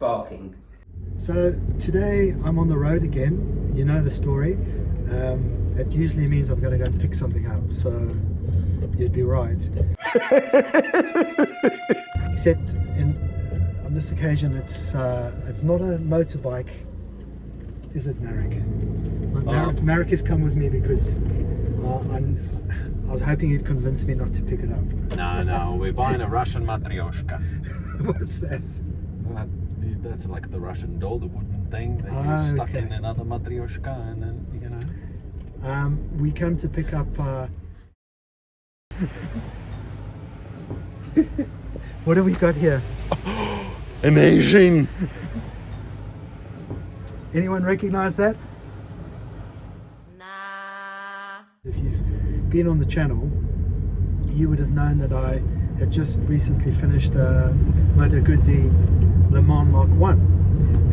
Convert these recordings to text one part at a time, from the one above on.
barking. So today I'm on the road again. You know the story. It usually means I'm going to go and pick something up, so you'd be right. Except on this occasion it's not a motorbike, is it, Marek? Marek has come with me because I was hoping he'd convince me not to pick it up. No, we're buying a Russian matryoshka. What's that? That's like the Russian doll, the wooden thing that you stuck in another matryoshka, and then, you know. We come to pick up. What have we got here? Amazing! Anyone recognize that? Nah. If you've been on the channel, you would have known that I had just recently finished a Moto Guzzi LeMans Mk1,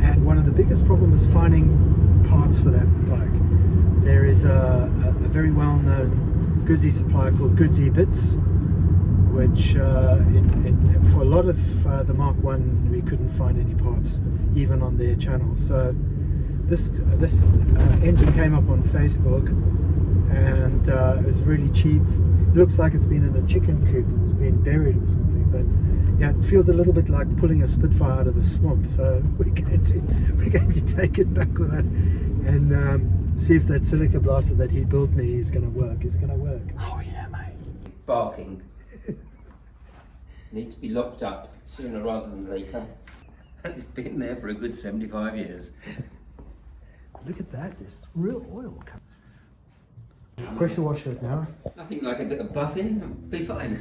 and one of the biggest problems is finding parts for that bike. There is a very well-known Guzzi supplier called Guzzi Bits, which for a lot of the Mk1 we couldn't find any parts even on their channel. So this engine came up on Facebook, and it was really cheap. It looks like it's been in a chicken coop, it's been buried or something, but yeah, it feels a little bit like pulling a Spitfire out of a swamp. So we're going to take it back with us and see if that silica blaster that he built me is going to work. Is it going to work? Oh yeah, mate. Barking. Need to be locked up sooner rather than later. It's been there for a good 75 years. Look at that, there's real oil coming. Pressure washer it now. Nothing like a bit of buffing, be fine.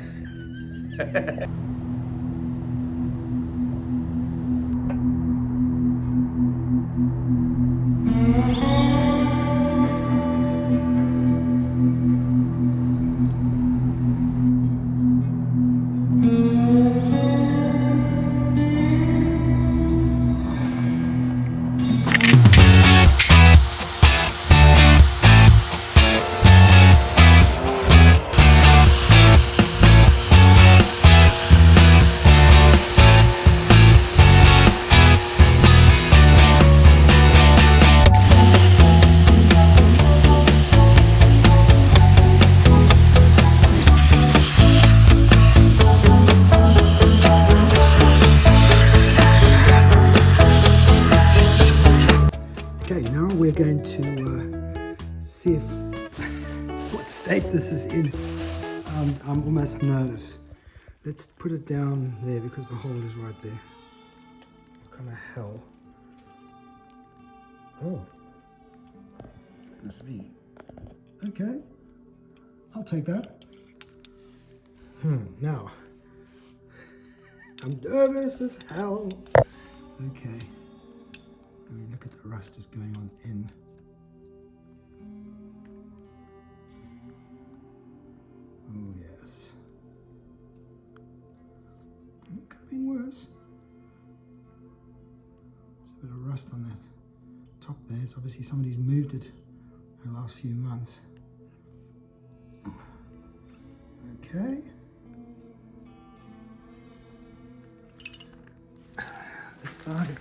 Okay, now we're going to see if what state this is in. I'm almost nervous. Let's put it down there because the hole is right there. What kind of hell? Oh, goodness me. Okay, I'll take that. Now, I'm nervous as hell. Okay. I mean, look at the rust is going on in. Oh yes. It could have been worse. There's a bit of rust on that top there. So obviously somebody's moved it in the last few months. Okay. This side.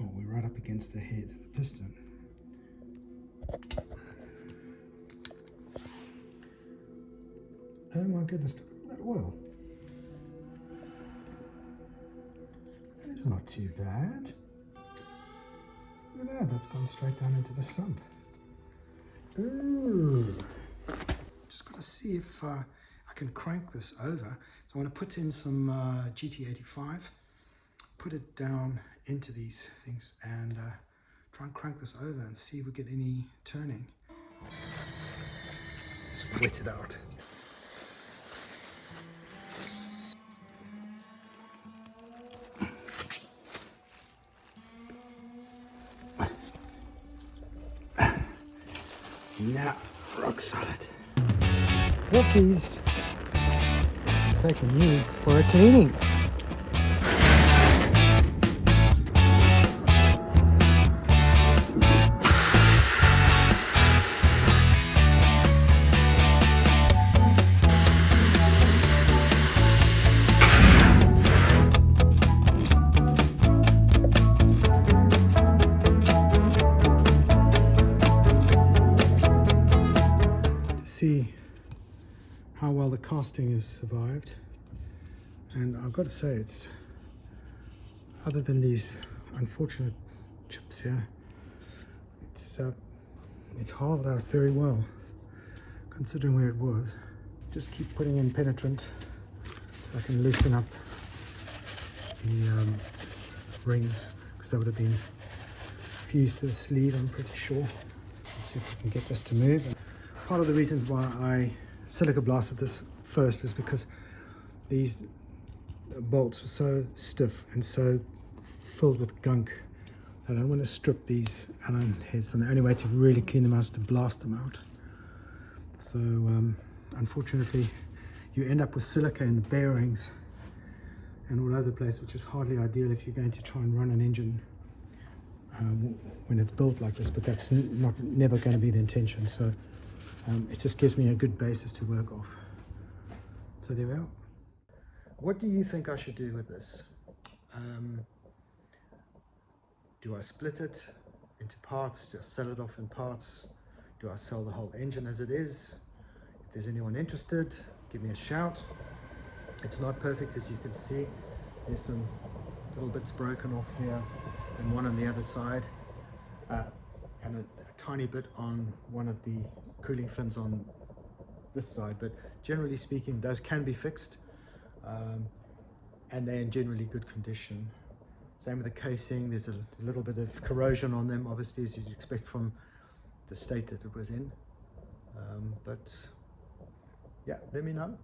Oh, we're right up against the head of the piston. Oh my goodness, look at all that oil. That is not too bad. Look at that, that's gone straight down into the sump. Ooh. Just got to see if I can crank this over. So I want to put in some GT85, put it down into these things and try and crank this over and see if we get any turning. Just wet it out. Now, rock solid. Walkies, taking you for a cleaning. casting has survived, and I've got to say, it's, other than these unfortunate chips here, it's hardened out very well considering where it was. Just keep putting in penetrant so I can loosen up the rings, because that would have been fused to the sleeve, I'm pretty sure. Let's see if we can get this to move. Part of the reasons why I silica blasted this first is because these bolts were so stiff and so filled with gunk that I don't want to strip these Allen heads, and the only way to really clean them out is to blast them out. So unfortunately you end up with silica in the bearings and all over the place, which is hardly ideal if you're going to try and run an engine when it's built like this, but that's never going to be the intention. So it just gives me a good basis to work off. So there we are. What do you think I should do with this? Do I split it into parts? Do I sell it off in parts? Do I sell the whole engine as it is? If there's anyone interested, give me a shout. It's not perfect, as you can see. There's some little bits broken off here and one on the other side, and a tiny bit on one of the cooling fins on this side, but generally speaking those can be fixed, and they're in generally good condition. Same with the casing. There's a little bit of corrosion on them, obviously, as you'd expect from the state that it was in, but yeah, let me know.